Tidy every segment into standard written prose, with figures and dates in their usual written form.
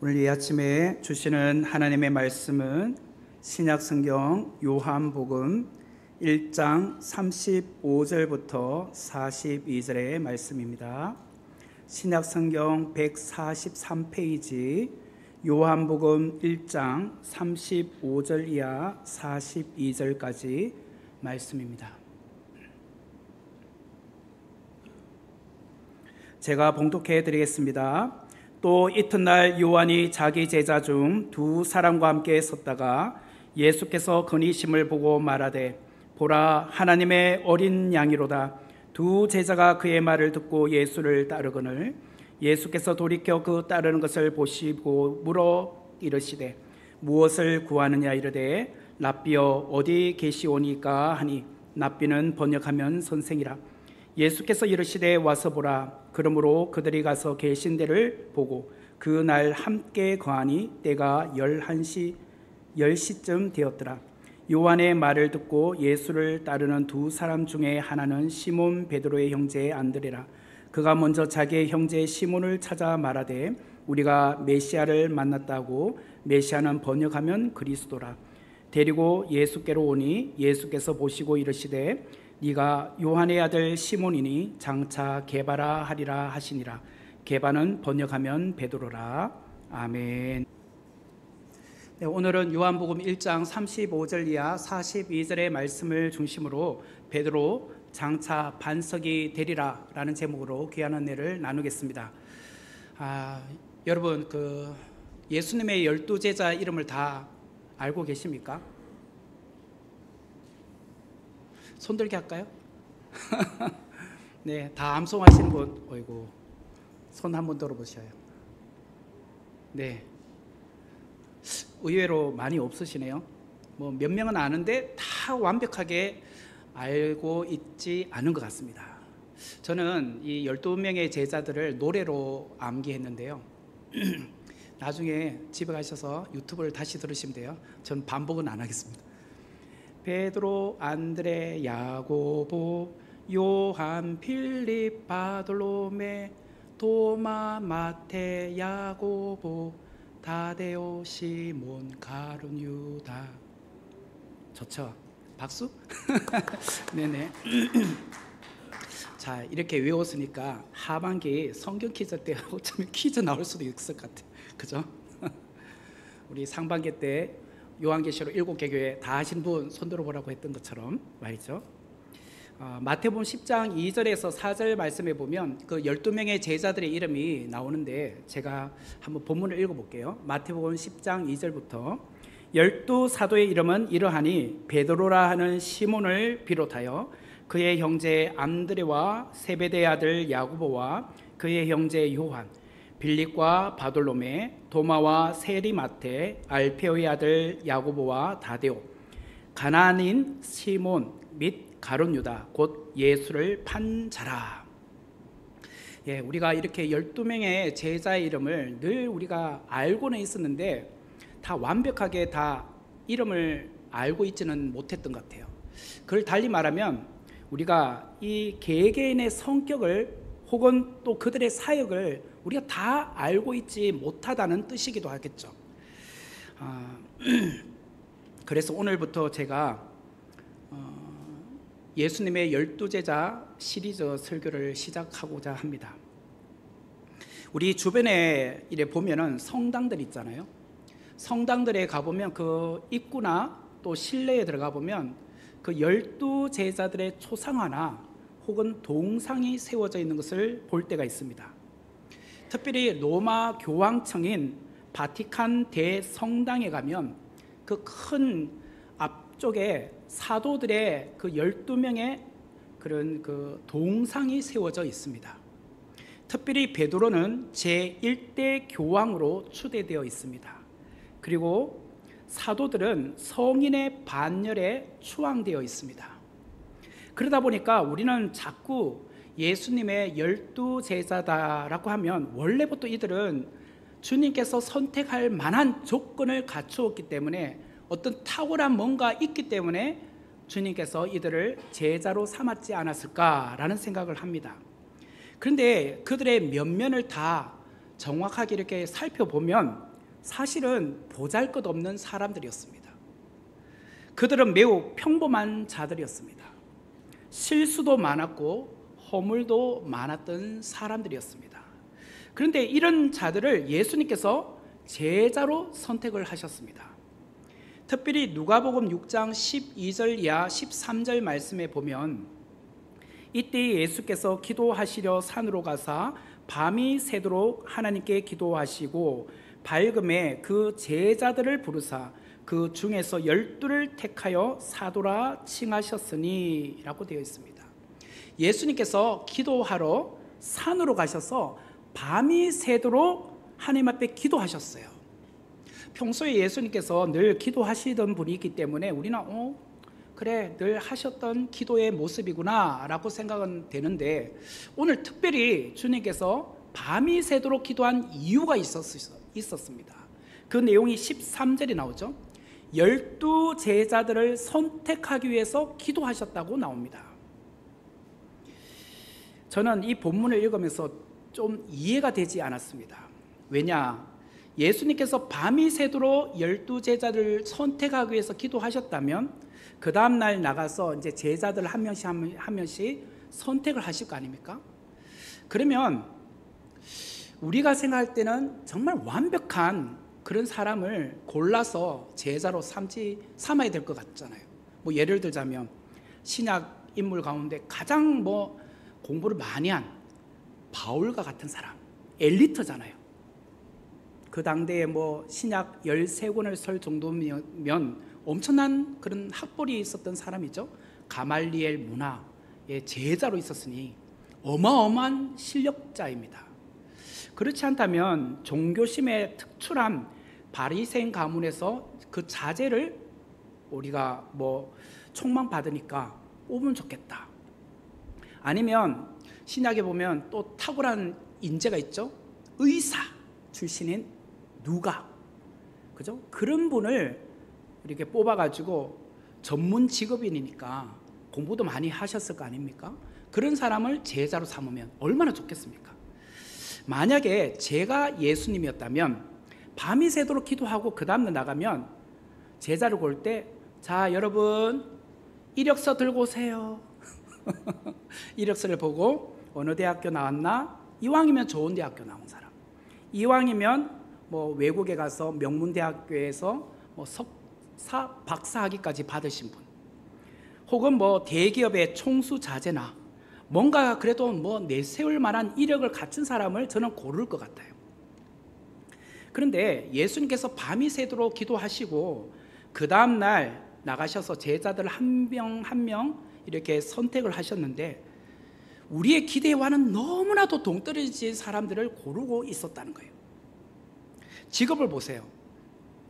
오늘 이 아침에 주시는 하나님의 말씀은 신약성경 요한복음 1장 35절부터 42절의 말씀입니다. 신약성경 143페이지 요한복음 1장 35절 이하 42절까지 말씀입니다. 제가 봉독해 드리겠습니다. 또 이튿날 요한이 자기 제자 중 두 사람과 함께 섰다가 예수께서 건의심을 보고 말하되 보라 하나님의 어린 양이로다. 두 제자가 그의 말을 듣고 예수를 따르거늘 예수께서 돌이켜 그 따르는 것을 보시고 물어 이르시되 무엇을 구하느냐 이르되 랍비여 어디 계시오니까 하니 랍비는 번역하면 선생이라. 예수께서 이르시되 와서 보라. 그러므로 그들이 가서 계신 데를 보고 그 날 함께 거하니 때가 10시쯤 되었더라. 요한의 말을 듣고 예수를 따르는 두 사람 중에 하나는 시몬 베드로의 형제 안드레라. 그가 먼저 자기의 형제 시몬을 찾아 말하되 우리가 메시아를 만났다고. 메시아는 번역하면 그리스도라. 데리고 예수께로 오니 예수께서 보시고 이르시되 네가 요한의 아들 시몬이니 장차 게바라 하리라 하시니라. 게바는 번역하면 베드로라. 아멘. 네, 오늘은 요한복음 1장 35절 이하 42절의 말씀을 중심으로 베드로 장차 반석이 되리라 라는 제목으로 귀한 은혜를 나누겠습니다. 여러분 예수님의 12제자 이름을 다 알고 계십니까? 손들게 할까요? 네, 다 암송하시는 분, 어이구, 손 한번 들어보셔요. 네, 의외로 많이 없으시네요. 뭐 몇 명은 아는데 다 완벽하게 알고 있지 않은 것 같습니다. 저는 이 12명의 제자들을 노래로 암기했는데요. 나중에 집에 가셔서 유튜브를 다시 들으시면 돼요. 저는 반복은 안 하겠습니다. 베드로, 안드레, 야고보, 요한, 필립, 바돌로메, 도마, 마테, 야고보, 다데오, 시몬, 가룟, 유다. 좋죠? 박수? 네네. 자, 이렇게 외웠으니까 하반기 성경 퀴즈 때 어쩌면 퀴즈 나올 수도 있을 것 같아요. 그죠? 우리 상반기 때 요한계시록 7개 교회 다 하신 분 손들어 보라고 했던 것처럼 말이죠. 마태복음 10장 2절에서 4절 말씀에 보면 그 12명의 제자들의 이름이 나오는데 제가 한번 본문을 읽어볼게요. 마태복음 10장 2절부터 12사도의 이름은 이러하니 베드로라 하는 시몬을 비롯하여 그의 형제 안드레와 세베대의 아들 야고보와 그의 형제 요한, 빌립과 바돌로메, 도마와 세리마테, 알페오의 아들 야고보와 다데오, 가나안인 시몬 및 가룟 유다 곧 예수를 판 자라. 예, 우리가 이렇게 12명의 제자의 이름을 늘 우리가 알고는 있었는데 다 완벽하게 다 이름을 알고 있지는 못했던 것 같아요. 그걸 달리 말하면 우리가 이 개개인의 성격을 혹은 또 그들의 사역을 우리가 다 알고 있지 못하다는 뜻이기도 하겠죠. 그래서 오늘부터 제가 예수님의 12제자 시리즈 설교를 시작하고자 합니다. 우리 주변에 이래 보면은 성당들 있잖아요. 성당들에 가보면 그 입구나 또 실내에 들어가 보면 그 12제자들의 초상화나 혹은 동상이 세워져 있는 것을 볼 때가 있습니다. 특별히 로마 교황청인 바티칸 대성당에 가면 그 큰 앞쪽에 사도들의 그 12명의 그런 그 동상이 세워져 있습니다. 특별히 베드로는 제1대 교황으로 추대되어 있습니다. 그리고 사도들은 성인의 반열에 추앙되어 있습니다. 그러다 보니까 우리는 자꾸 예수님의 12제자다라고 하면 원래부터 이들은 주님께서 선택할 만한 조건을 갖추었기 때문에 어떤 탁월한 뭔가 있기 때문에 주님께서 이들을 제자로 삼았지 않았을까라는 생각을 합니다. 그런데 그들의 면면을 다 정확하게 이렇게 살펴보면 사실은 보잘것없는 사람들이었습니다. 그들은 매우 평범한 자들이었습니다. 실수도 많았고 허물도 많았던 사람들이었습니다. 그런데 이런 자들을 예수님께서 제자로 선택을 하셨습니다. 특별히 누가복음 6장 12절 이하 13절 말씀에 보면 이때 예수께서 기도하시려 산으로 가사 밤이 새도록 하나님께 기도하시고 밝음에 그 제자들을 부르사 그 중에서 12를 택하여 사도라 칭하셨으니 라고 되어 있습니다. 예수님께서 기도하러 산으로 가셔서 밤이 새도록 하나님 앞에 기도하셨어요. 평소에 예수님께서 늘 기도하시던 분이기 때문에 우리는 그래 늘 하셨던 기도의 모습이구나 라고 생각은 되는데, 오늘 특별히 주님께서 밤이 새도록 기도한 이유가 있었습니다. 그 내용이 13절에 나오죠. 12 제자들을 선택하기 위해서 기도하셨다고 나옵니다. 저는 이 본문을 읽으면서 좀 이해가 되지 않았습니다. 왜냐? 예수님께서 밤이 새도록 12 제자를 선택하기 위해서 기도하셨다면 그 다음날 나가서 이제 제자들 한 명씩 선택을 하실 거 아닙니까? 그러면 우리가 생각할 때는 정말 완벽한 그런 사람을 골라서 제자로 삼아야 될 것 같잖아요. 뭐 예를 들자면 신약 인물 가운데 가장 공부를 많이 한 바울과 같은 사람, 엘리트잖아요. 그 당대에 신약 13권을 쓸 정도면 엄청난 그런 학벌이 있었던 사람이죠. 가말리엘 문화의 제자로 있었으니 어마어마한 실력자입니다. 그렇지 않다면 종교심에 특출한 바리새인 가문에서 그 자제를 우리가 촉망받으니까 뽑으면 좋겠다. 아니면 신약에 보면 또 탁월한 인재가 있죠. 의사 출신인 누가, 그죠? 그런 분을 이렇게 뽑아가지고 전문 직업인이니까 공부도 많이 하셨을 거 아닙니까? 그런 사람을 제자로 삼으면 얼마나 좋겠습니까? 만약에 제가 예수님이었다면 밤이 새도록 기도하고 그 다음날 나가면 제자를 고를 때, 자 여러분 이력서 들고 오세요. 이력서를 보고 어느 대학교 나왔나? 이왕이면 좋은 대학교 나온 사람, 이왕이면 외국에 가서 명문대학교에서 석사, 박사학위까지 받으신 분, 혹은 대기업의 총수자제나 뭔가 그래도 내세울 만한 이력을 갖춘 사람을 저는 고를 것 같아요. 그런데 예수님께서 밤이 새도록 기도하시고 그 다음날 나가셔서 제자들 한 명 한 명 이렇게 선택을 하셨는데, 우리의 기대와는 너무나도 동떨어진 사람들을 고르고 있었다는 거예요. 직업을 보세요.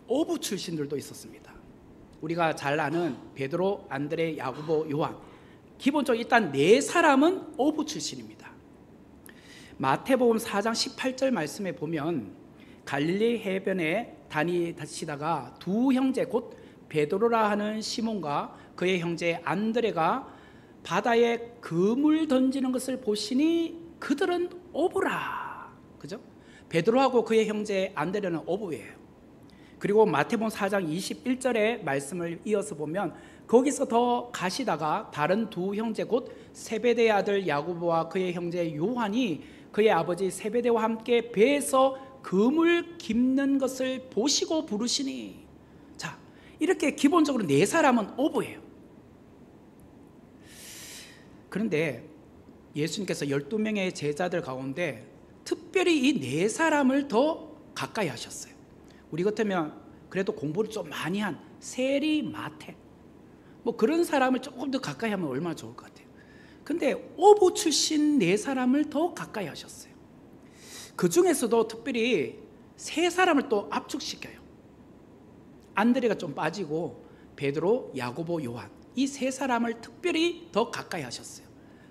어부 출신들도 있었습니다. 우리가 잘 아는 베드로, 안드레, 야고보, 요한, 기본적으로 일단 네 사람은 어부 출신입니다. 마태복음 4장 18절 말씀에 보면 갈릴리 해변에 다니시다가 두 형제 곧 베드로라 하는 시몬과 그의 형제 안드레가 바다에 그물 던지는 것을 보시니 그들은 어부라. 그죠? 베드로하고 그의 형제 안드레는 어부예요. 그리고 마태복음 4장 21절의 말씀을 이어서 보면 거기서 더 가시다가 다른 두 형제 곧 세베대의 아들 야고보와 그의 형제 요한이 그의 아버지 세베대와 함께 배에서 그물 깁는 것을 보시고 부르시니. 자, 이렇게 기본적으로 네 사람은 어부예요. 그런데 예수님께서 12명의 제자들 가운데 특별히 이 네 사람을 더 가까이 하셨어요. 우리 같으면 그래도 공부를 좀 많이 한 세리, 마태 그런 사람을 조금 더 가까이 하면 얼마나 좋을 것 같아요. 근데 어부 출신 네 사람을 더 가까이 하셨어요. 그 중에서도 특별히 세 사람을 또 압축시켜요. 안드레가 좀 빠지고 베드로, 야고보, 요한, 이 세 사람을 특별히 더 가까이 하셨어요.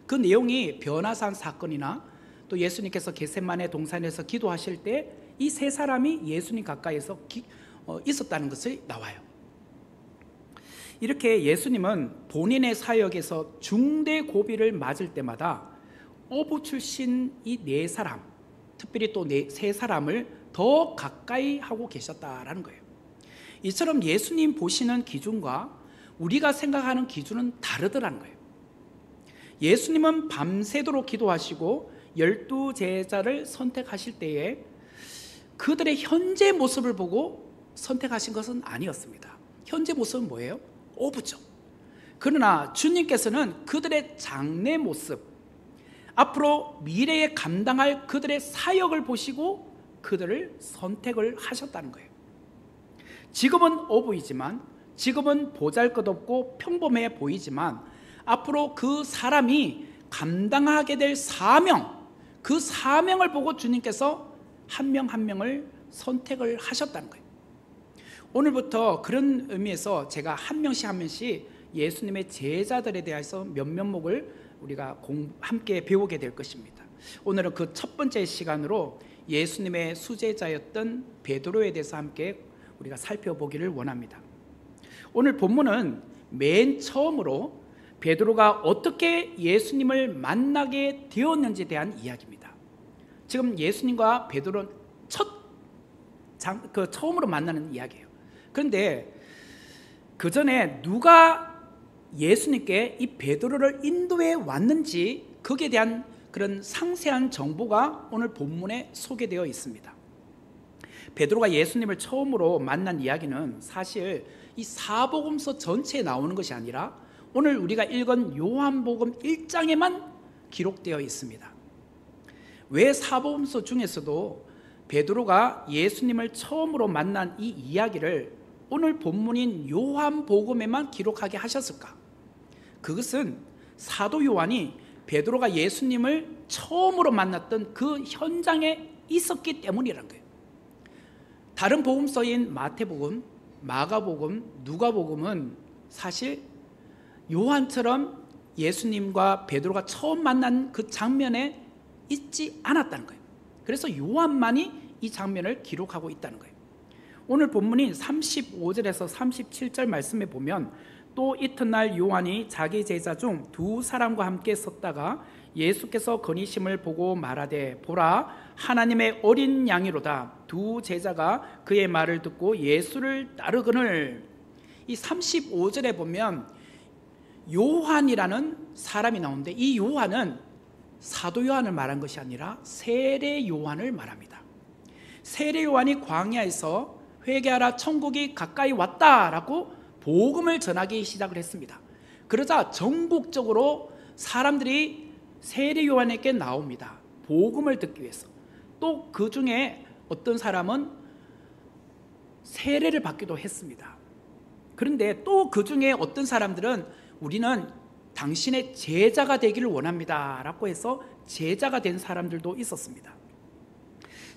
그 내용이 변화산 사건이나 또 예수님께서 겟세마네 동산에서 기도하실 때 이 세 사람이 예수님 가까이에서 있었다는 것이 나와요. 이렇게 예수님은 본인의 사역에서 중대 고비를 맞을 때마다 어부 출신 이 네 사람, 특별히 또 세 사람을 더 가까이 하고 계셨다라는 거예요. 이처럼 예수님 보시는 기준과 우리가 생각하는 기준은 다르더라는 거예요. 예수님은 밤새도록 기도하시고 12 제자를 선택하실 때에 그들의 현재 모습을 보고 선택하신 것은 아니었습니다. 현재 모습은 뭐예요? 오부죠. 그러나 주님께서는 그들의 장래 모습, 앞으로 미래에 감당할 그들의 사역을 보시고 그들을 선택을 하셨다는 거예요. 지금은 어부이지만, 지금은 보잘것없고 평범해 보이지만 앞으로 그 사람이 감당하게 될 사명, 그 사명을 보고 주님께서 한 명 한 명을 선택을 하셨다는 거예요. 오늘부터 그런 의미에서 제가 한 명씩 한 명씩 예수님의 제자들에 대해서 몇 면목을 우리가 함께 배우게 될 것입니다. 오늘은 그 첫 번째 시간으로 예수님의 수제자였던 베드로에 대해서 함께 우리가 살펴보기를 원합니다. 오늘 본문은 맨 처음으로 베드로가 어떻게 예수님을 만나게 되었는지에 대한 이야기입니다. 지금 예수님과 베드로는 처음으로 만나는 이야기예요. 그런데 그 전에 누가 예수님께 이 베드로를 인도해 왔는지 거기에 대한 그런 상세한 정보가 오늘 본문에 소개되어 있습니다. 베드로가 예수님을 처음으로 만난 이야기는 사실 이 사복음서 전체에 나오는 것이 아니라 오늘 우리가 읽은 요한복음 1장에만 기록되어 있습니다. 왜 사복음서 중에서도 베드로가 예수님을 처음으로 만난 이 이야기를 오늘 본문인 요한복음에만 기록하게 하셨을까? 그것은 사도 요한이 베드로가 예수님을 처음으로 만났던 그 현장에 있었기 때문이라는 거예요. 다른 복음서인 마태복음, 마가복음, 누가복음은 사실 요한처럼 예수님과 베드로가 처음 만난 그 장면에 있지 않았다는 거예요. 그래서 요한만이 이 장면을 기록하고 있다는 거예요. 오늘 본문인 35절에서 37절 말씀에 보면 또 이튿날 요한이 자기 제자 중 2사람과 함께 섰다가 예수께서 건의심을 보고 말하되 보라 하나님의 어린 양이로다. 2 제자가 그의 말을 듣고 예수를 따르거늘. 이 35절에 보면 요한이라는 사람이 나오는데 이 요한은 사도 요한을 말한 것이 아니라 세례 요한을 말합니다. 세례 요한이 광야에서 회개하라 천국이 가까이 왔다라고 복음을 전하기 시작을 했습니다. 그러자 전국적으로 사람들이 세례 요한에게 나옵니다. 복음을 듣기 위해서. 또 그 중에 어떤 사람은 세례를 받기도 했습니다. 그런데 또 그 중에 어떤 사람들은 우리는 당신의 제자가 되기를 원합니다 라고 해서 제자가 된 사람들도 있었습니다.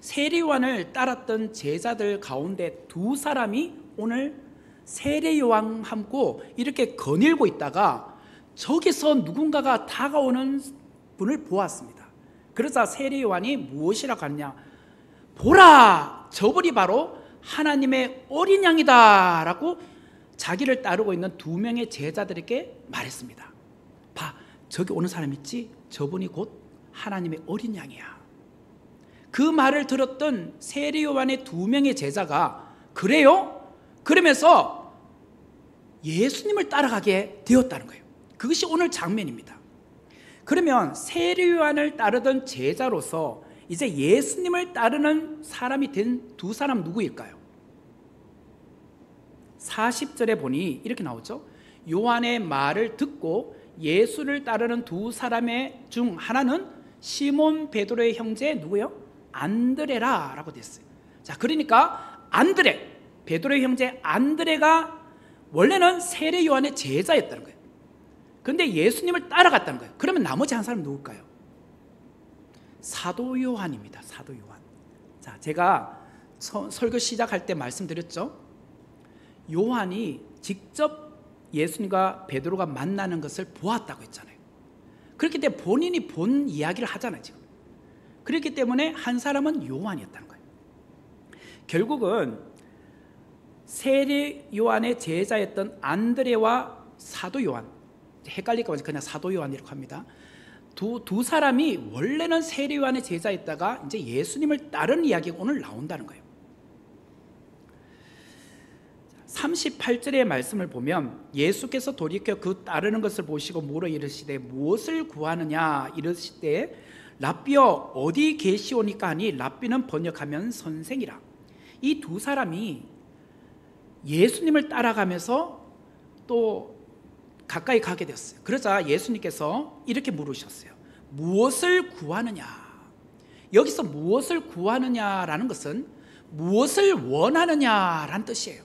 세례 요한을 따랐던 제자들 가운데 2사람이 오늘 세례 요한하고 이렇게 거닐고 있다가 저기서 누군가가 다가오는 분을 보았습니다. 그러자 세례 요한이 무엇이라고 하느냐, 보라 저분이 바로 하나님의 어린 양이다 라고 자기를 따르고 있는 2명의 제자들에게 말했습니다. 봐, 저기 오는 사람 있지? 저분이 곧 하나님의 어린 양이야. 그 말을 들었던 세례 요한의 2명의 제자가 그래요? 그러면서 예수님을 따라가게 되었다는 거예요. 그것이 오늘 장면입니다. 그러면 세례 요한을 따르던 제자로서 이제 예수님을 따르는 사람이 된 2사람 누구일까요? 40절에 보니 이렇게 나오죠. 요한의 말을 듣고 예수를 따르는 2사람의 중 하나는 시몬 베드로의 형제 누구요? 안드레라 라고 됐어요. 자, 그러니까 안드레, 베드로의 형제 안드레가 원래는 세례 요한의 제자였다는 거예요. 그런데 예수님을 따라갔다는 거예요. 그러면 나머지 한 사람은 누굴까요? 사도 요한입니다. 사도 요한. 자, 제가 설교 시작할 때 말씀드렸죠. 요한이 직접 예수님과 베드로가 만나는 것을 보았다고 했잖아요. 그렇기 때문에 본인이 본 이야기를 하잖아요, 지금. 그렇기 때문에 한 사람은 요한이었다는 거예요. 결국은 세례 요한의 제자였던 안드레와 사도 요한, 헷갈릴까 봐 그냥 사도 요한이라고 합니다. 두 사람이 원래는 세례요한의 제자였다가 이제 예수님을 따르는 이야기가 오늘 나온다는 거예요. 38절의 말씀을 보면 예수께서 돌이켜 그 따르는 것을 보시고 물어 이르시되 무엇을 구하느냐 이르실 때 랍비여 어디 계시오니까 하니 랍비는 번역하면 선생이라. 이 두 사람이 예수님을 따라가면서 또 가까이 가게 됐어요. 그러자 예수님께서 이렇게 물으셨어요. 무엇을 구하느냐? 여기서 무엇을 구하느냐라는 것은 무엇을 원하느냐라는 뜻이에요.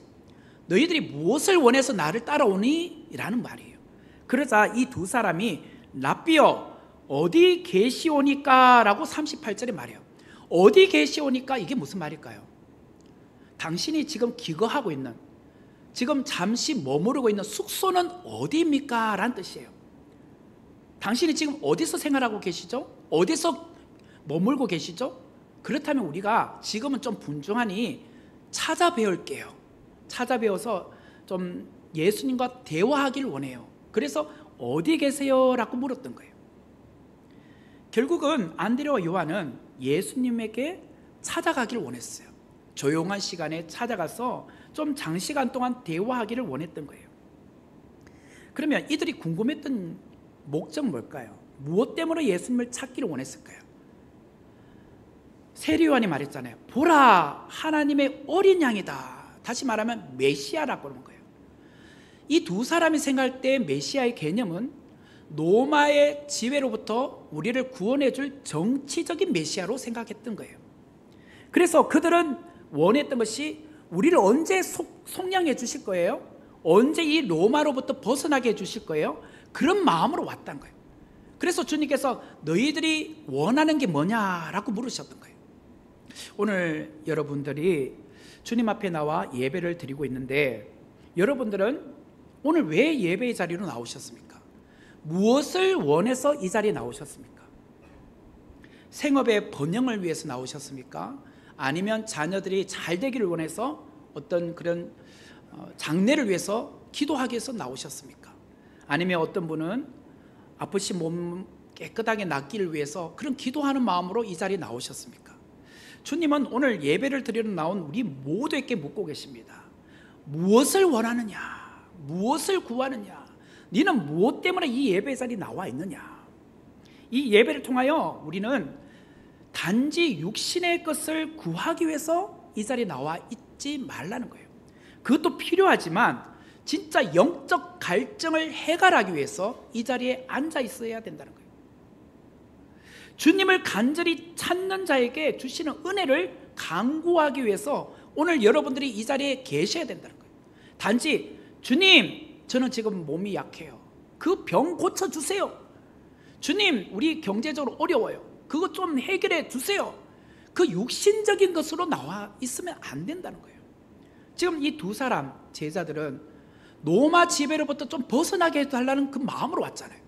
너희들이 무엇을 원해서 나를 따라오니? 라는 말이에요. 그러자 이 두 사람이 랍비여 어디 계시오니까? 라고 38절에 말해요. 어디 계시오니까? 이게 무슨 말일까요? 당신이 지금 기거하고 있는, 지금 잠시 머무르고 있는 숙소는 어디입니까? 라는 뜻이에요. 당신이 지금 어디서 생활하고 계시죠? 어디서 머물고 계시죠? 그렇다면 우리가 지금은 좀 분주하니 찾아뵈올게요. 찾아뵈어서 좀 예수님과 대화하길 원해요. 그래서 어디 계세요? 라고 물었던 거예요. 결국은 안드레와 요한은 예수님에게 찾아가길 원했어요. 조용한 시간에 찾아가서 좀 장시간 동안 대화하기를 원했던 거예요. 그러면 이들이 궁금했던 목적은 뭘까요? 무엇 때문에 예수님을 찾기를 원했을까요? 세례요한이 말했잖아요. 보라, 하나님의 어린 양이다. 다시 말하면 메시아라고 하는 거예요. 이 두 사람이 생각할 때 메시아의 개념은 로마의 지배로부터 우리를 구원해 줄 정치적인 메시아로 생각했던 거예요. 그래서 그들은 원했던 것이 우리를 언제 속량해 주실 거예요? 언제 이 로마로부터 벗어나게 해 주실 거예요? 그런 마음으로 왔던 거예요. 그래서 주님께서 너희들이 원하는 게 뭐냐라고 물으셨던 거예요. 오늘 여러분들이 주님 앞에 나와 예배를 드리고 있는데 여러분들은 오늘 왜 예배의 자리로 나오셨습니까? 무엇을 원해서 이 자리에 나오셨습니까? 생업의 번영을 위해서 나오셨습니까? 아니면 자녀들이 잘 되기를 원해서 어떤 그런 장래를 위해서 기도하기 위해서 나오셨습니까? 아니면 어떤 분은 아프신 몸 깨끗하게 낫기를 위해서 그런 기도하는 마음으로 이 자리에 나오셨습니까? 주님은 오늘 예배를 드리러 나온 우리 모두에게 묻고 계십니다. 무엇을 원하느냐? 무엇을 구하느냐? 너는 무엇 때문에 이 예배 자리에 나와 있느냐? 이 예배를 통하여 우리는 단지 육신의 것을 구하기 위해서 이 자리에 나와 있지 말라는 거예요. 그것도 필요하지만 진짜 영적 갈증을 해결하기 위해서 이 자리에 앉아 있어야 된다는 거예요. 주님을 간절히 찾는 자에게 주시는 은혜를 강구하기 위해서 오늘 여러분들이 이 자리에 계셔야 된다는 거예요. 단지 주님, 저는 지금 몸이 약해요. 그 병 고쳐주세요. 주님, 우리 경제적으로 어려워요. 그것 좀 해결해 주세요. 그 육신적인 것으로 나와 있으면 안 된다는 거예요. 지금 이 두 사람 제자들은 로마 지배로부터 좀 벗어나게 해달라는 그 마음으로 왔잖아요.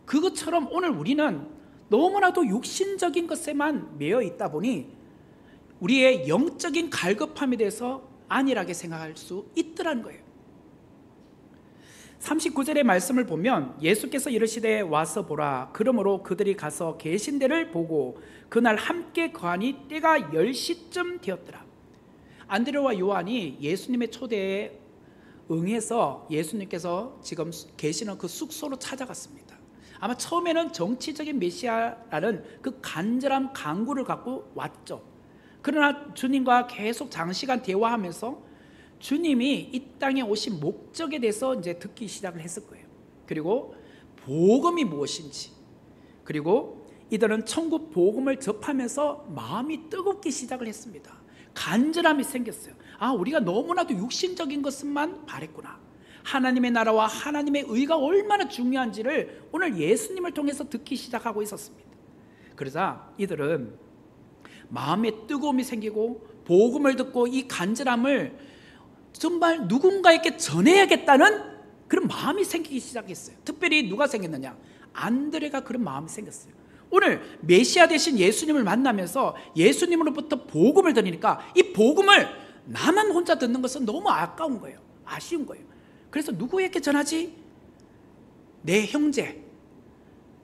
그것처럼 오늘 우리는 너무나도 육신적인 것에만 매여 있다 보니 우리의 영적인 갈급함에 대해서 안일하게 생각할 수 있더라는 거예요. 39절의 말씀을 보면 예수께서 이르시되 와서 보라. 그러므로 그들이 가서 계신 데를 보고 그날 함께 거하니 때가 10시쯤 되었더라. 안드레와 요한이 예수님의 초대에 응해서 예수님께서 지금 계시는 그 숙소로 찾아갔습니다. 아마 처음에는 정치적인 메시아라는 그 간절한 간구를 갖고 왔죠. 그러나 주님과 계속 장시간 대화하면서 주님이 이 땅에 오신 목적에 대해서 이제 듣기 시작을 했을 거예요. 그리고 복음이 무엇인지, 그리고 이들은 천국 복음을 접하면서 마음이 뜨겁기 시작을 했습니다. 간절함이 생겼어요. 아, 우리가 너무나도 육신적인 것만 바랬구나. 하나님의 나라와 하나님의 의가 얼마나 중요한지를 오늘 예수님을 통해서 듣기 시작하고 있었습니다. 그러자 이들은 마음에 뜨거움이 생기고 복음을 듣고 이 간절함을 정말 누군가에게 전해야겠다는 그런 마음이 생기기 시작했어요. 특별히 누가 생겼느냐? 안드레가 그런 마음이 생겼어요. 오늘 메시아 되신 예수님을 만나면서 예수님으로부터 복음을 들으니까 이 복음을 나만 혼자 듣는 것은 너무 아까운 거예요. 아쉬운 거예요. 그래서 누구에게 전하지? 내 형제,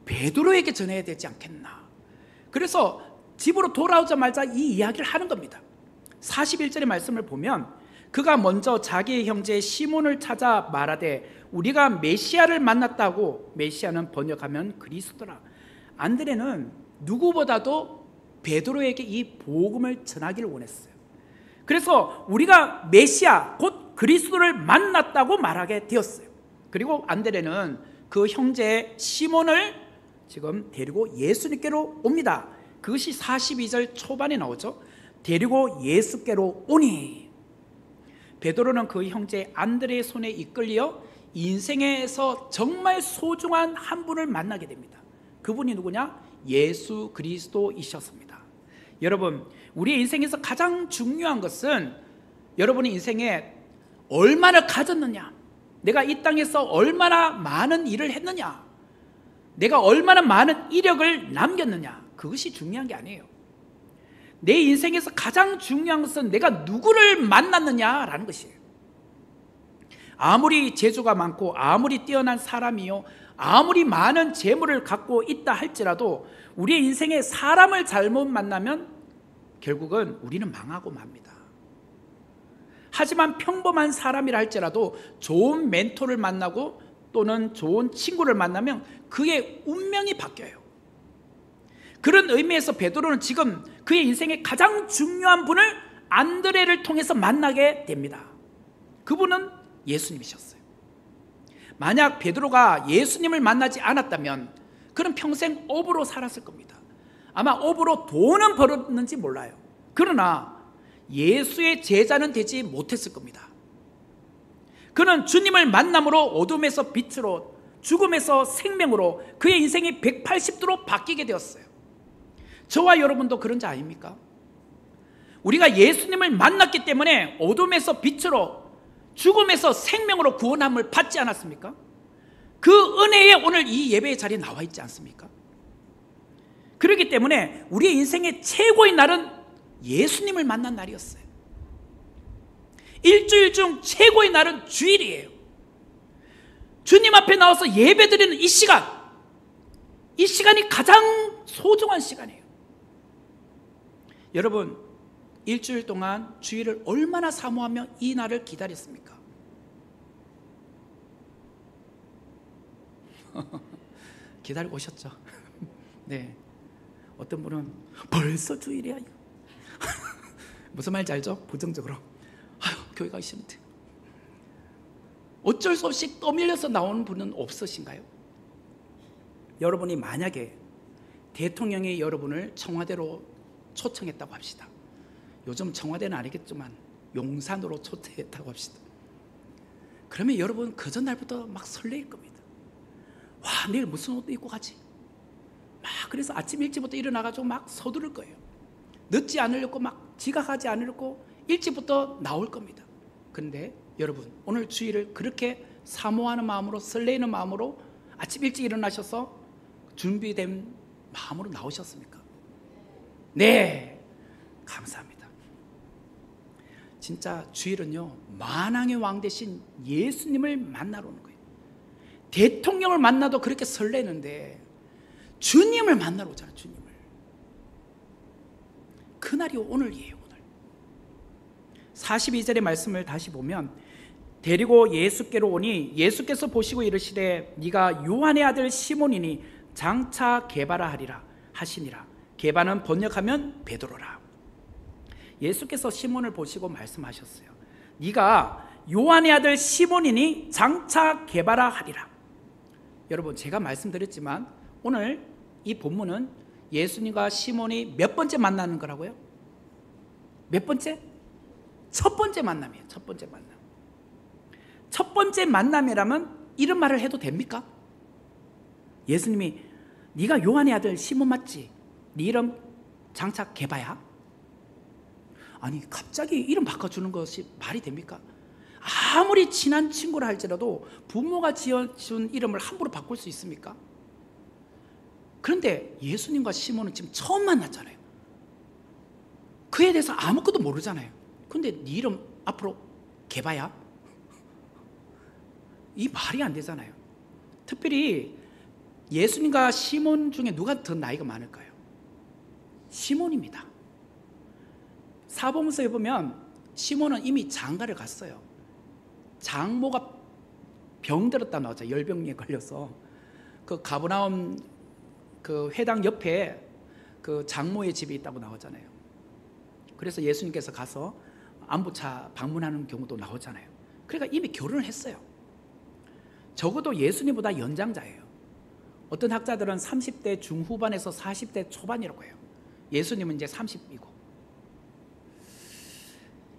베드로에게 전해야 되지 않겠나. 그래서 집으로 돌아오자마자 이 이야기를 하는 겁니다. 41절의 말씀을 보면 그가 먼저 자기의 형제 시몬을 찾아 말하되 우리가 메시아를 만났다고. 메시아는 번역하면 그리스도라. 안드레는 누구보다도 베드로에게 이 복음을 전하기를 원했어요. 그래서 우리가 메시아 곧 그리스도를 만났다고 말하게 되었어요. 그리고 안드레는 그 형제 시몬을 지금 데리고 예수님께로 옵니다. 그것이 42절 초반에 나오죠. 데리고 예수께로 오니. 베드로는 그 형제 안드레의 손에 이끌려 인생에서 정말 소중한 한 분을 만나게 됩니다. 그분이 누구냐? 예수 그리스도이셨습니다. 여러분, 우리의 인생에서 가장 중요한 것은 여러분의 인생에 얼마나 가졌느냐, 내가 이 땅에서 얼마나 많은 일을 했느냐, 내가 얼마나 많은 이력을 남겼느냐, 그것이 중요한 게 아니에요. 내 인생에서 가장 중요한 것은 내가 누구를 만났느냐라는 것이에요. 아무리 재주가 많고 아무리 뛰어난 사람이요, 아무리 많은 재물을 갖고 있다 할지라도 우리의 인생에 사람을 잘못 만나면 결국은 우리는 망하고 맙니다. 하지만 평범한 사람이라 할지라도 좋은 멘토를 만나고 또는 좋은 친구를 만나면 그의 운명이 바뀌어요. 그런 의미에서 베드로는 지금 그의 인생의 가장 중요한 분을 안드레를 통해서 만나게 됩니다. 그분은 예수님이셨어요. 만약 베드로가 예수님을 만나지 않았다면 그는 평생 업으로 살았을 겁니다. 아마 업으로 돈은 벌었는지 몰라요. 그러나 예수의 제자는 되지 못했을 겁니다. 그는 주님을 만남으로 어둠에서 빛으로, 죽음에서 생명으로 그의 인생이 180도로 바뀌게 되었어요. 저와 여러분도 그런 자 아닙니까? 우리가 예수님을 만났기 때문에 어둠에서 빛으로, 죽음에서 생명으로 구원함을 받지 않았습니까? 그 은혜에 오늘 이 예배의 자리에 나와 있지 않습니까? 그렇기 때문에 우리의 인생의 최고의 날은 예수님을 만난 날이었어요. 일주일 중 최고의 날은 주일이에요. 주님 앞에 나와서 예배드리는 이 시간이 가장 소중한 시간이에요. 여러분, 일주일 동안 주일을 얼마나 사모하며 이 날을 기다렸습니까? 기다리고 오셨죠? 네. 어떤 분은 벌써 주일이야. 무슨 말인지 알죠? 부정적으로. 아유, 교회 가기 싫은데. 어쩔 수 없이 떠밀려서 나오는 분은 없으신가요? 여러분이 만약에 대통령이 여러분을 청와대로 초청했다고 합시다. 요즘 청와대는 아니겠지만 용산으로 초대했다고 합시다. 그러면 여러분 그 전날부터 막 설레일 겁니다. 와, 내일 무슨 옷 입고 가지? 막 그래서 아침 일찍부터 일어나가지고 막 서두를 거예요. 늦지 않으려고 막 지각하지 않으려고 일찍부터 나올 겁니다. 그런데 여러분, 오늘 주일을 그렇게 사모하는 마음으로, 설레이는 마음으로 아침 일찍 일어나셔서 준비된 마음으로 나오셨습니까? 네, 감사합니다. 진짜 주일은요, 만왕의 왕 되신 예수님을 만나러 오는 거예요. 대통령을 만나도 그렇게 설레는데 주님을 만나러 오잖아요. 주님을. 그날이 오늘이에요. 오늘 42절의 말씀을 다시 보면 데리고 예수께로 오니 예수께서 보시고 이르시되 네가 요한의 아들 시몬이니 장차 게바라 하리라 하시니라. 게바는 번역하면 베드로라. 예수께서 시몬을 보시고 말씀하셨어요. 네가 요한의 아들 시몬이니 장차 게바라 하리라. 여러분, 제가 말씀드렸지만 오늘 이 본문은 예수님과 시몬이 몇 번째 만나는 거라고요? 몇 번째? 첫 번째 만남이에요. 첫 번째 만남. 첫 번째 만남이라면 이런 말을 해도 됩니까? 예수님이 네가 요한의 아들 시몬 맞지? 네 이름 장차 게바야? 아니, 갑자기 이름 바꿔주는 것이 말이 됩니까? 아무리 친한 친구라 할지라도 부모가 지어준 이름을 함부로 바꿀 수 있습니까? 그런데 예수님과 시몬은 지금 처음 만났잖아요. 그에 대해서 아무것도 모르잖아요. 근데 네 이름 앞으로 게바야? 이 말이 안 되잖아요. 특별히 예수님과 시몬 중에 누가 더 나이가 많을까요? 시몬입니다. 사복음서에 보면 시몬은 이미 장가를 갔어요. 장모가 병들었다 나오죠. 열병에 걸려서 그 가버나움 그 회당 옆에 그 장모의 집이 있다고 나오잖아요. 그래서 예수님께서 가서 안부차 방문하는 경우도 나오잖아요. 그러니까 이미 결혼을 했어요. 적어도 예수님보다 연장자예요. 어떤 학자들은 30대 중후반에서 40대 초반이라고 해요. 예수님은 이제 30이고.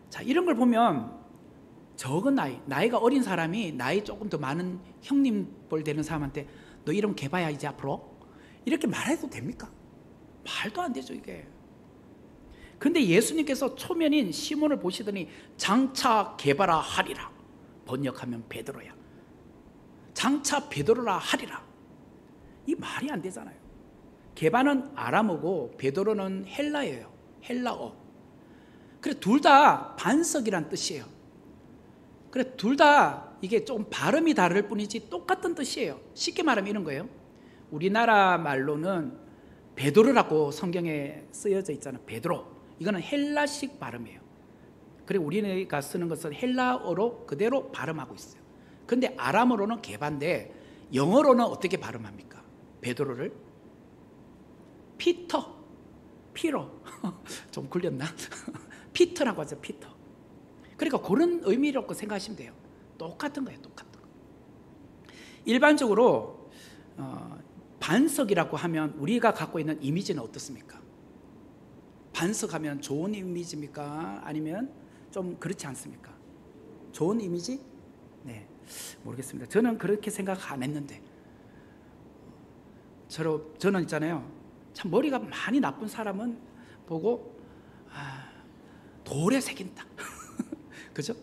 자, 이런 걸 보면 적은 나이가 어린 사람이 나이 조금 더 많은 형님뻘 되는 사람한테 너 이름 개봐야 이제 앞으로 이렇게 말해도 됩니까? 말도 안 되죠 이게. 그런데 예수님께서 초면인 시몬을 보시더니 장차 개바라 하리라. 번역하면 베드로야. 장차 베드로라 하리라. 이 말이 안 되잖아요. 개바는 아람어고 베드로는 헬라예요. 헬라어. 그래 둘 다 반석이란 뜻이에요. 그래 둘 다 이게 좀 발음이 다를 뿐이지 똑같은 뜻이에요. 쉽게 말하면 이런 거예요. 우리나라 말로는 베드로라고 성경에 쓰여져 있잖아요. 베드로. 이거는 헬라식 발음이에요. 그리고 우리가 쓰는 것은 헬라어로 그대로 발음하고 있어요. 그런데 아람어로는 개바인데 영어로는 어떻게 발음합니까? 베드로를 피터, 피로 좀 굴렸나? 피터라고 하죠. 피터. 그러니까 그런 의미라고 생각하시면 돼요. 똑같은 거예요. 똑같은 거. 일반적으로 반석이라고 하면 우리가 갖고 있는 이미지는 어떻습니까? 반석하면 좋은 이미지입니까? 아니면 좀 그렇지 않습니까? 좋은 이미지? 네, 모르겠습니다. 저는 그렇게 생각 안 했는데 저는 있잖아요. 참 머리가 많이 나쁜 사람은 보고 돌에 새긴다. 그죠?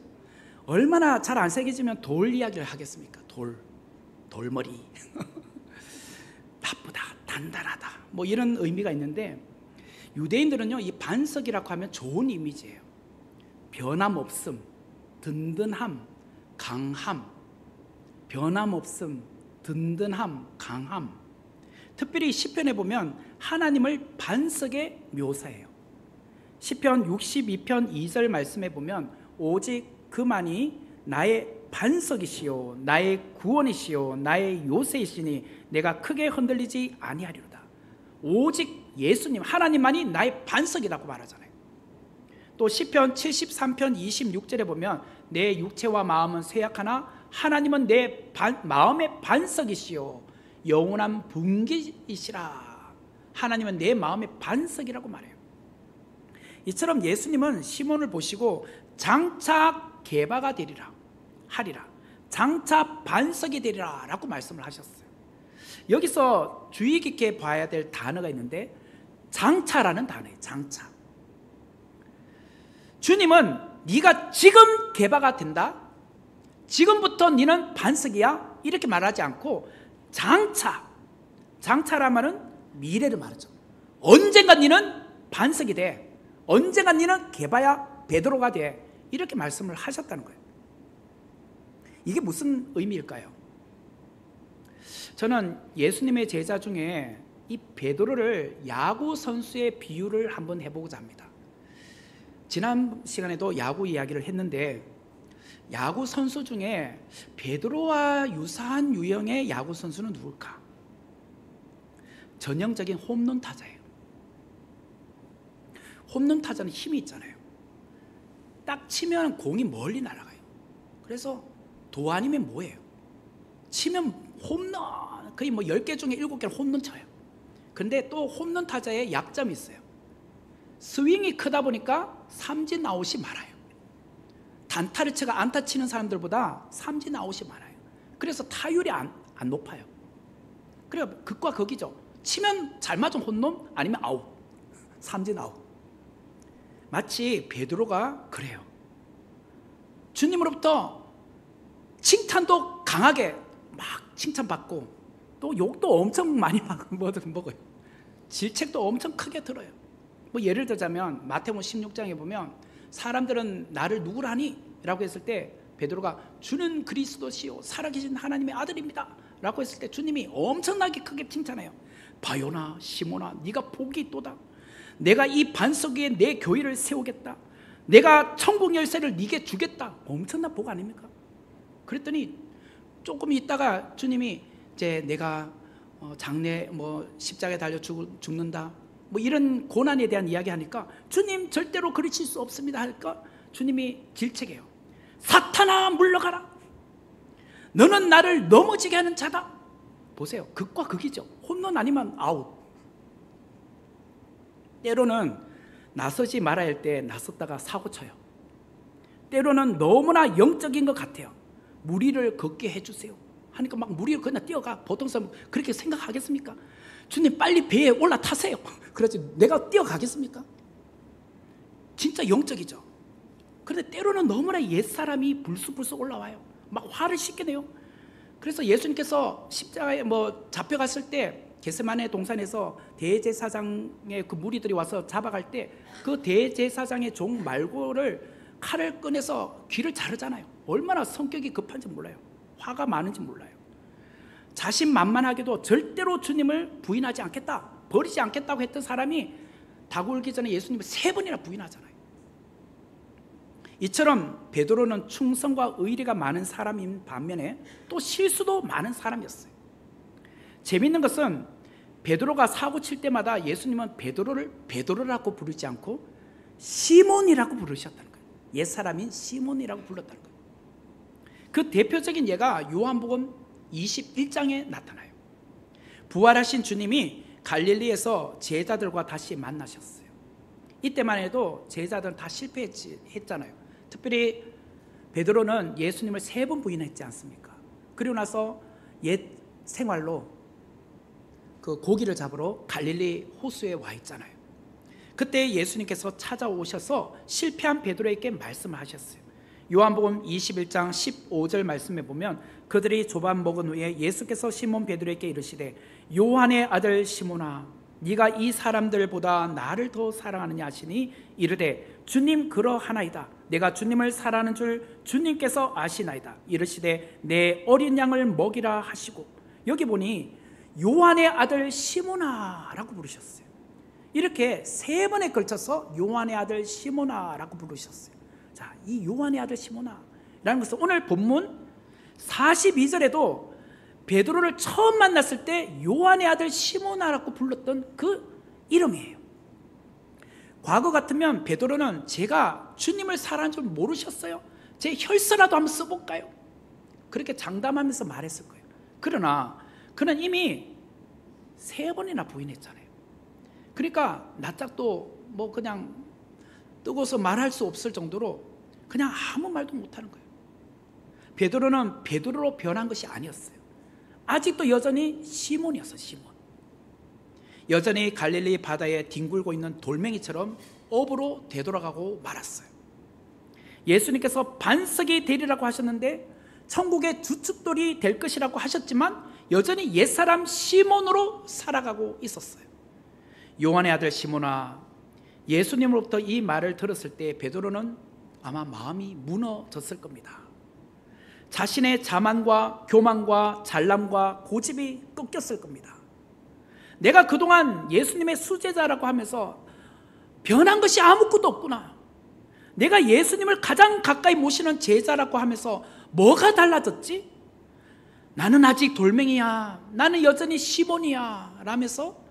얼마나 잘 안 새겨지면 돌 이야기를 하겠습니까? 돌머리. 나쁘다, 단단하다. 뭐 이런 의미가 있는데 유대인들은요, 이 반석이라고 하면 좋은 이미지예요. 변함없음, 든든함, 강함. 변함없음, 든든함, 강함. 특별히 시편에 보면 하나님을 반석에 묘사해요. 시편 62편 2절 말씀에 보면 오직 그만이 나의 반석이시요 나의 구원이시요 나의 요새이시니 내가 크게 흔들리지 아니하리로다. 오직 예수님 하나님만이 나의 반석이라고 말하잖아요. 또 시편 73편 26절에 보면 내 육체와 마음은 쇠약하나 하나님은 내 마음의 반석이시요 영원한 분기이시라. 하나님은 내 마음의 반석이라고 말해요. 이처럼 예수님은 시몬을 보시고 장차 개바가 되리라 하리라, 장차 반석이 되리라 라고 말씀을 하셨어요. 여기서 주의 깊게 봐야 될 단어가 있는데 장차라는 단어예요. 장차. 주님은 네가 지금 개바가 된다, 지금부터 네는 반석이야 이렇게 말하지 않고 장차, 장차란 말은 미래를 말하죠. 언젠가 네는 반석이 돼, 언젠가 네는 개바야 베드로가 돼 이렇게 말씀을 하셨다는 거예요. 이게 무슨 의미일까요? 저는 예수님의 제자 중에 이 베드로를 야구 선수의 비유를 한번 해보고자 합니다. 지난 시간에도 야구 이야기를 했는데 야구 선수 중에 베드로와 유사한 유형의 야구 선수는 누굴까? 전형적인 홈런 타자예요. 홈런 타자는 힘이 있잖아요. 딱 치면 공이 멀리 날아가요. 그래서 도 아니면 뭐예요? 치면 홈런, 거의 뭐 10개 중에 7개를 홈런 쳐요. 그런데 또 홈런 타자의 약점이 있어요. 스윙이 크다 보니까 삼진 아웃이 많아요. 단타를 쳐가 안타 치는 사람들보다 삼진 아웃이 많아요. 그래서 타율이 안 높아요. 그래요, 극과 극이죠. 치면 잘 맞은 홈런 아니면 아웃, 삼진 아웃. 마치 베드로가 그래요. 주님으로부터 칭찬도 강하게 막 칭찬받고 또 욕도 엄청 많이 먹어요. 질책도 엄청 크게 들어요. 뭐 예를 들자면 마태복음 16장에 보면 사람들은 나를 누구라니? 라고 했을 때 베드로가 주는 그리스도시요 살아계신 하나님의 아들입니다 라고 했을 때 주님이 엄청나게 크게 칭찬해요. 바요나 시몬아, 네가 복이 있도다. 내가 이 반석 위에 내 교회를 세우겠다. 내가 천국 열쇠를 네게 주겠다. 엄청난 복 아닙니까? 그랬더니 조금 있다가 주님이 이제 내가 장래 십자가에 달려 죽는다, 이런 고난에 대한 이야기 하니까 주님 절대로 그러실 수 없습니다 하니까 주님이 질책해요. 사탄아 물러가라. 너는 나를 넘어지게 하는 자다. 보세요, 극과 극이죠. 홈런 아니면 아웃. 때로는 나서지 말아야 할 때 나섰다가 사고 쳐요. 때로는 너무나 영적인 것 같아요. 무리를 걷게 해주세요 하니까 막 무리를 그냥 뛰어가. 보통 사람 그렇게 생각하겠습니까? 주님 빨리 배에 올라타세요. 그러지 내가 뛰어가겠습니까? 진짜 영적이죠. 그런데 때로는 너무나 옛사람이 불쑥불쑥 올라와요. 막 화를 씻게 돼요. 그래서 예수님께서 십자가에 잡혀갔을 때 겟세마네 동산에서 대제사장의 그 무리들이 와서 잡아갈 때 그 대제사장의 종 말고를 칼을 꺼내서 귀를 자르잖아요. 얼마나 성격이 급한지 몰라요. 화가 많은지 몰라요. 자신만만하게도 절대로 주님을 부인하지 않겠다, 버리지 않겠다고 했던 사람이 다굴기 전에 예수님을 3번이나 부인하잖아요. 이처럼 베드로는 충성과 의리가 많은 사람인 반면에 또 실수도 많은 사람이었어요. 재미있는 것은 베드로가 사고 칠 때마다 예수님은 베드로를 베드로라고 부르지 않고 시몬이라고 부르셨다는 거예요. 옛사람인 시몬이라고 불렀다는 거예요. 그 대표적인 예가 요한복음 21장에 나타나요. 부활하신 주님이 갈릴리에서 제자들과 다시 만나셨어요. 이때만 해도 제자들은 다 실패했잖아요. 특별히 베드로는 예수님을 3번 부인했지 않습니까? 그리고 나서 옛 생활로 그 고기를 잡으러 갈릴리 호수에 와 있잖아요. 그때 예수님께서 찾아오셔서 실패한 베드로에게 말씀을 하셨어요. 요한복음 21장 15절 말씀에 보면 그들이 조밥 먹은 후에 예수께서 시몬 베드로에게 이르시되 요한의 아들 시몬아, 네가 이 사람들보다 나를 더 사랑하느냐 하시니 이르되 주님 그러하나이다. 내가 주님을 사랑하는 줄 주님께서 아시나이다. 이르시되 내 어린 양을 먹이라 하시고, 여기 보니 요한의 아들 시몬아 라고 부르셨어요. 이렇게 3번에 걸쳐서 요한의 아들 시몬아 라고 부르셨어요. 자, 이 요한의 아들 시몬아 라는 것은 오늘 본문 42절에도 베드로를 처음 만났을 때 요한의 아들 시몬아라고 불렀던 그 이름이에요. 과거 같으면 베드로는 제가 주님을 사랑하는 줄 모르셨어요? 제 혈서라도 한번 써볼까요? 그렇게 장담하면서 말했을 거예요. 그러나 그는 이미 3번이나 부인했잖아요. 그러니까 낯짝도 그냥 뜨거워서 말할 수 없을 정도로 그냥 아무 말도 못하는 거예요. 베드로는 베드로로 변한 것이 아니었어요. 아직도 여전히 시몬이었어요. 시몬. 여전히 갈릴리 바다에 뒹굴고 있는 돌멩이처럼 업으로 되돌아가고 말았어요. 예수님께서 반석이 되리라고 하셨는데 천국의 주춧돌이 될 것이라고 하셨지만 여전히 옛사람 시몬으로 살아가고 있었어요. 요한의 아들 시몬아, 예수님으로부터 이 말을 들었을 때 베드로는 아마 마음이 무너졌을 겁니다. 자신의 자만과 교만과 잘남과 고집이 꺾였을 겁니다. 내가 그동안 예수님의 수제자라고 하면서 변한 것이 아무것도 없구나. 내가 예수님을 가장 가까이 모시는 제자라고 하면서 뭐가 달라졌지? 나는 아직 돌멩이야. 나는 여전히 시몬이야. 라면서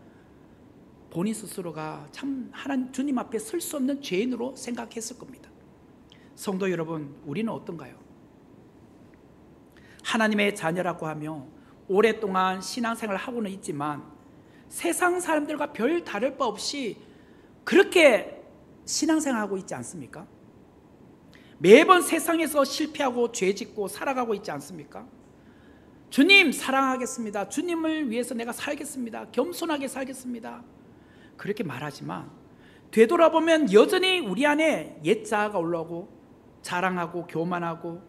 본인 스스로가 참 하나님 주님 앞에 설 수 없는 죄인으로 생각했을 겁니다. 성도 여러분, 우리는 어떤가요? 하나님의 자녀라고 하며 오랫동안 신앙생활을 하고는 있지만 세상 사람들과 별 다를 바 없이 그렇게 신앙생활하고 있지 않습니까? 매번 세상에서 실패하고 죄짓고 살아가고 있지 않습니까? 주님 사랑하겠습니다. 주님을 위해서 내가 살겠습니다. 겸손하게 살겠습니다. 그렇게 말하지만 되돌아보면 여전히 우리 안에 옛 자아가 올라오고 자랑하고 교만하고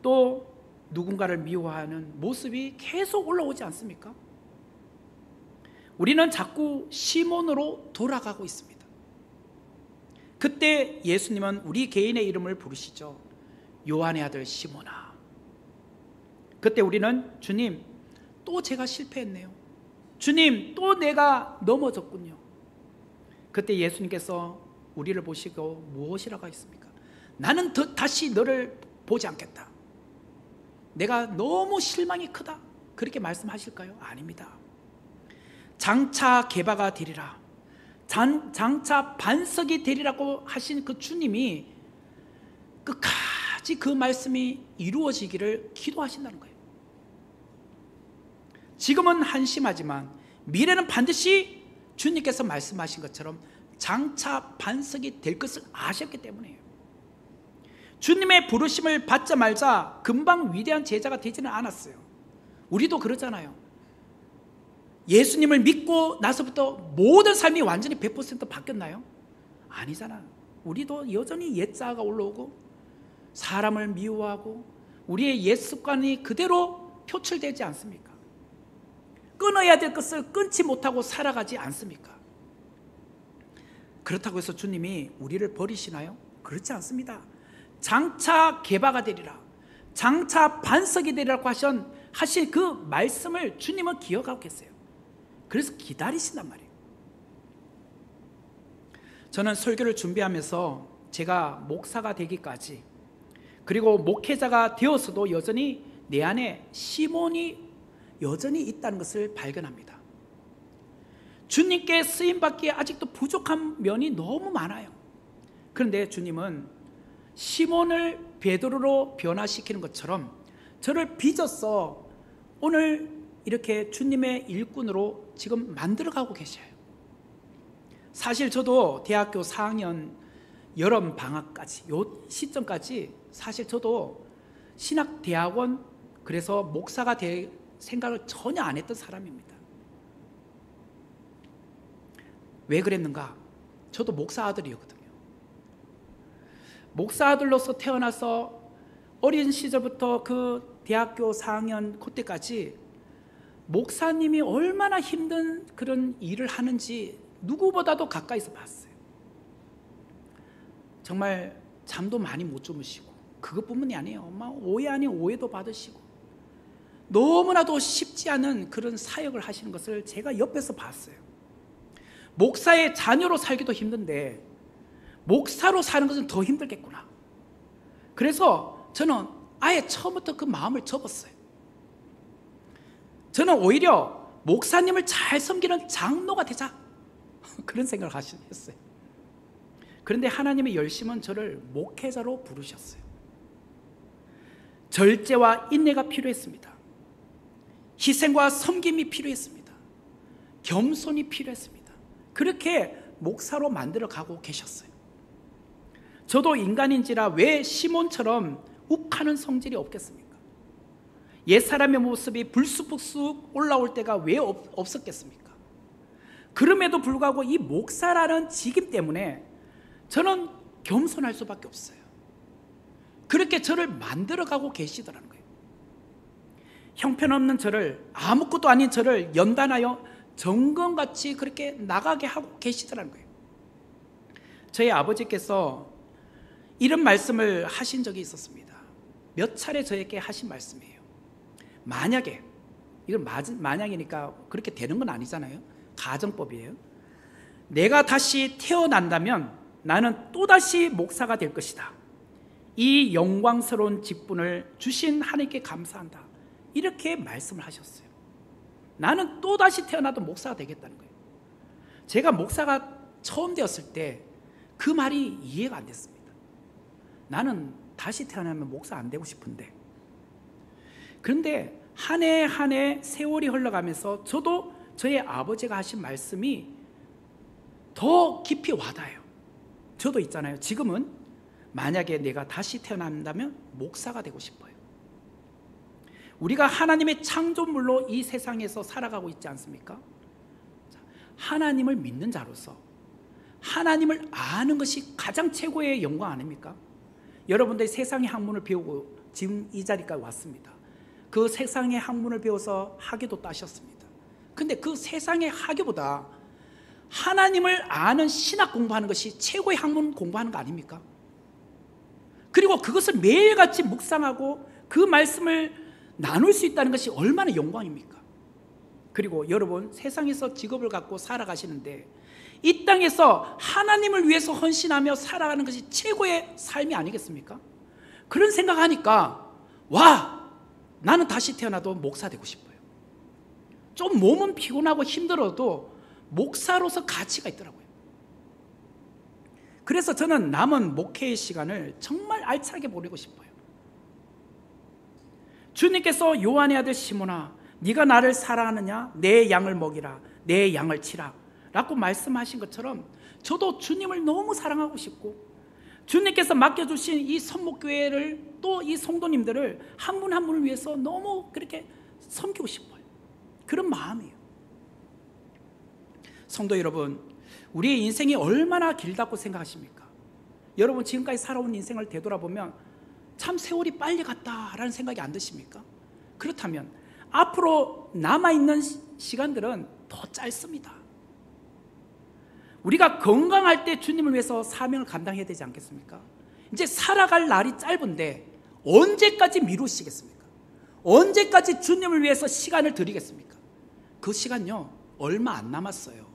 또 누군가를 미워하는 모습이 계속 올라오지 않습니까? 우리는 자꾸 시몬으로 돌아가고 있습니다. 그때 예수님은 우리 개인의 이름을 부르시죠. 요한의 아들 시몬아. 그때 우리는 주님, 또 제가 실패했네요. 주님, 또 내가 넘어졌군요. 그때 예수님께서 우리를 보시고 무엇이라고 하셨습니까? 나는 다시 너를 보지 않겠다. 내가 너무 실망이 크다. 그렇게 말씀하실까요? 아닙니다. 장차 개바가 되리라, 장차 반석이 되리라고 하신 그 주님이 끝까지 그 말씀이 이루어지기를 기도하신다는 거예요. 지금은 한심하지만 미래는 반드시 주님께서 말씀하신 것처럼 장차 반석이 될 것을 아셨기 때문이에요. 주님의 부르심을 받자마자 금방 위대한 제자가 되지는 않았어요. 우리도 그러잖아요. 예수님을 믿고 나서부터 모든 삶이 완전히 100% 바뀌었나요? 아니잖아요. 우리도 여전히 옛자아가 올라오고 사람을 미워하고 우리의 옛 습관이 그대로 표출되지 않습니까? 끊어야 될 것을 끊지 못하고 살아가지 않습니까? 그렇다고 해서 주님이 우리를 버리시나요? 그렇지 않습니다. 장차 개바가 되리라, 장차 반석이 되리라고 하신 그 말씀을 주님은 기억하고 계세요. 그래서 기다리신단 말이에요. 저는 설교를 준비하면서 제가 목사가 되기까지, 그리고 목회자가 되어서도 여전히 내 안에 시몬이 여전히 있다는 것을 발견합니다. 주님께 쓰임받기에 아직도 부족한 면이 너무 많아요. 그런데 주님은 시몬을 베드로로 변화시키는 것처럼 저를 빚어서 오늘 이렇게 주님의 일꾼으로 지금 만들어가고 계셔요. 사실 저도 대학교 4학년 여름 방학까지, 요 시점까지 사실 저도 신학대학원, 그래서 목사가 될 생각을 전혀 안 했던 사람입니다. 왜 그랬는가? 저도 목사 아들이었거든요. 목사 아들로서 태어나서 어린 시절부터 그 대학교 4학년 그때까지 목사님이 얼마나 힘든 그런 일을 하는지 누구보다도 가까이서 봤어요. 정말 잠도 많이 못 주무시고, 그것뿐만이 아니에요. 오해 아닌 오해도 받으시고, 너무나도 쉽지 않은 그런 사역을 하시는 것을 제가 옆에서 봤어요. 목사의 자녀로 살기도 힘든데 목사로 사는 것은 더 힘들겠구나. 그래서 저는 아예 처음부터 그 마음을 접었어요. 저는 오히려 목사님을 잘 섬기는 장로가 되자, 그런 생각을 했어요. 그런데 하나님의 열심은 저를 목회자로 부르셨어요. 절제와 인내가 필요했습니다. 희생과 섬김이 필요했습니다. 겸손이 필요했습니다. 그렇게 목사로 만들어 가고 계셨어요. 저도 인간인지라 왜 시몬처럼 욱하는 성질이 없겠습니까? 옛사람의 모습이 불쑥불쑥 올라올 때가 왜 없었겠습니까? 그럼에도 불구하고 이 목사라는 직임 때문에 저는 겸손할 수밖에 없어요. 그렇게 저를 만들어가고 계시더라는 거예요. 형편없는 저를, 아무것도 아닌 저를 연단하여 정금같이 그렇게 나가게 하고 계시더라는 거예요. 저희 아버지께서 이런 말씀을 하신 적이 있었습니다. 몇 차례 저에게 하신 말씀이에요. 만약에, 이건 만약이니까 그렇게 되는 건 아니잖아요. 가정법이에요. 내가 다시 태어난다면 나는 또다시 목사가 될 것이다. 이 영광스러운 직분을 주신 하나님께 감사한다. 이렇게 말씀을 하셨어요. 나는 또다시 태어나도 목사가 되겠다는 거예요. 제가 목사가 처음 되었을 때 그 말이 이해가 안 됐습니다. 나는 다시 태어나면 목사 안 되고 싶은데. 그런데 한 해 한 해 세월이 흘러가면서 저도 저희 아버지가 하신 말씀이 더 깊이 와닿아요. 저도 있잖아요. 지금은 만약에 내가 다시 태어난다면 목사가 되고 싶어요. 우리가 하나님의 창조물로 이 세상에서 살아가고 있지 않습니까? 하나님을 믿는 자로서 하나님을 아는 것이 가장 최고의 영광 아닙니까? 여러분들이 세상의 학문을 배우고 지금 이 자리까지 왔습니다. 그 세상의 학문을 배워서 학위도 따셨습니다. 근데 그 세상의 학위보다 하나님을 아는 신학 공부하는 것이 최고의 학문 공부하는 거 아닙니까? 그리고 그것을 매일같이 묵상하고 그 말씀을 나눌 수 있다는 것이 얼마나 영광입니까? 그리고 여러분 세상에서 직업을 갖고 살아가시는데 이 땅에서 하나님을 위해서 헌신하며 살아가는 것이 최고의 삶이 아니겠습니까? 그런 생각하니까 와, 나는 다시 태어나도 목사 되고 싶어요. 좀 몸은 피곤하고 힘들어도 목사로서 가치가 있더라고요. 그래서 저는 남은 목회의 시간을 정말 알차게 보내고 싶어요. 주님께서 요한의 아들 시몬아, 네가 나를 사랑하느냐? 내 양을 먹이라, 내 양을 치라 라고 말씀하신 것처럼 저도 주님을 너무 사랑하고 싶고 주님께서 맡겨주신 이 선목교회를 또 이 성도님들을 한 분 한 분을 위해서 너무 그렇게 섬기고 싶어요. 그런 마음이에요. 성도 여러분, 우리의 인생이 얼마나 길다고 생각하십니까? 여러분 지금까지 살아온 인생을 되돌아보면 참 세월이 빨리 갔다라는 생각이 안 드십니까? 그렇다면 앞으로 남아있는 시간들은 더 짧습니다. 우리가 건강할 때 주님을 위해서 사명을 감당해야 되지 않겠습니까? 이제 살아갈 날이 짧은데 언제까지 미루시겠습니까? 언제까지 주님을 위해서 시간을 드리겠습니까? 그 시간요 얼마 안 남았어요.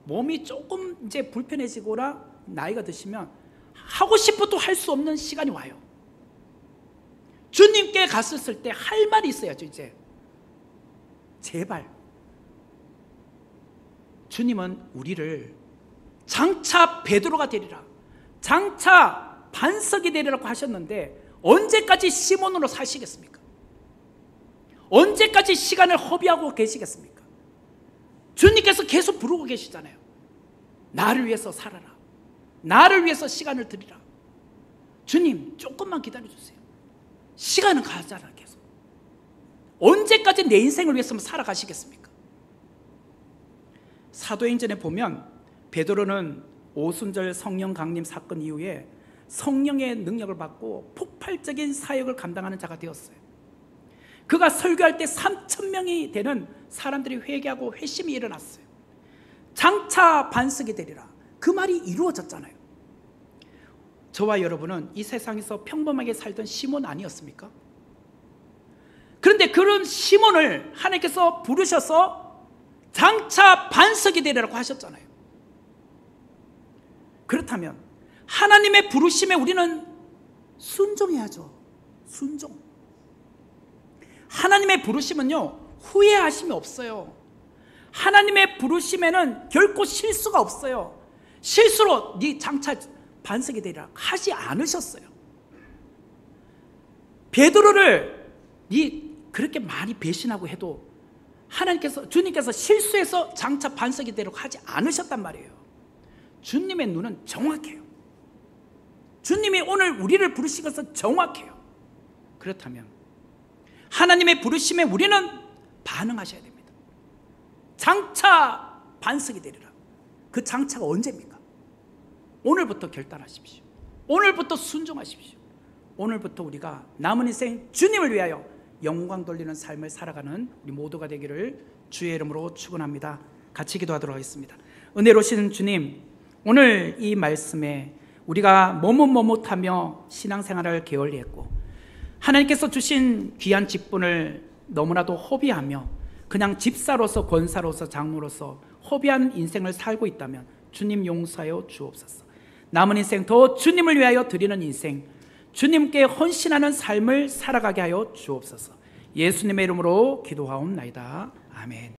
몸이 조금 이제 불편해지거나 나이가 드시면 하고 싶어도 할 수 없는 시간이 와요. 주님께 갔을 때 할 말이 있어야죠. 이제 제발 주님은 우리를 장차 베드로가 되리라, 장차 반석이 되리라고 하셨는데 언제까지 시몬으로 사시겠습니까? 언제까지 시간을 허비하고 계시겠습니까? 주님께서 계속 부르고 계시잖아요. 나를 위해서 살아라, 나를 위해서 시간을 드리라. 주님 조금만 기다려주세요. 시간은 가잖아. 계속 언제까지 내 인생을 위해서 살아가시겠습니까? 사도행전에 보면 베드로는 오순절 성령 강림 사건 이후에 성령의 능력을 받고 폭발적인 사역을 감당하는 자가 되었어요. 그가 설교할 때 3,000명이 되는 사람들이 회개하고 회심이 일어났어요. 장차 반석이 되리라, 그 말이 이루어졌잖아요. 저와 여러분은 이 세상에서 평범하게 살던 시몬 아니었습니까? 그런데 그런 시몬을 하나님께서 부르셔서 장차 반석이 되리라고 하셨잖아요. 그렇다면 하나님의 부르심에 우리는 순종해야죠. 순종. 하나님의 부르심은요 후회하심이 없어요. 하나님의 부르심에는 결코 실수가 없어요. 실수로 네 장차 반석이 되리라 하지 않으셨어요. 베드로를 네 그렇게 많이 배신하고 해도 주님께서 실수해서 장차 반석이 되리라고 하지 않으셨단 말이에요. 주님의 눈은 정확해요. 주님이 오늘 우리를 부르신 것은 정확해요. 그렇다면 하나님의 부르심에 우리는 반응하셔야 됩니다. 장차 반석이 되리라. 그 장차가 언제입니까? 오늘부터 결단하십시오. 오늘부터 순종하십시오. 오늘부터 우리가 남은 인생 주님을 위하여 영광 돌리는 삶을 살아가는 우리 모두가 되기를 주의 이름으로 축원합니다. 같이 기도하도록 하겠습니다. 은혜로우신 주님, 오늘 이 말씀에 우리가 머뭇머뭇하며 신앙생활을 게을리했고 하나님께서 주신 귀한 직분을 너무나도 허비하며 그냥 집사로서 권사로서 장로로서 허비한 인생을 살고 있다면 주님 용서하여 주옵소서. 남은 인생 더 주님을 위하여 드리는 인생, 주님께 헌신하는 삶을 살아가게 하여 주옵소서. 예수님의 이름으로 기도하옵나이다. 아멘.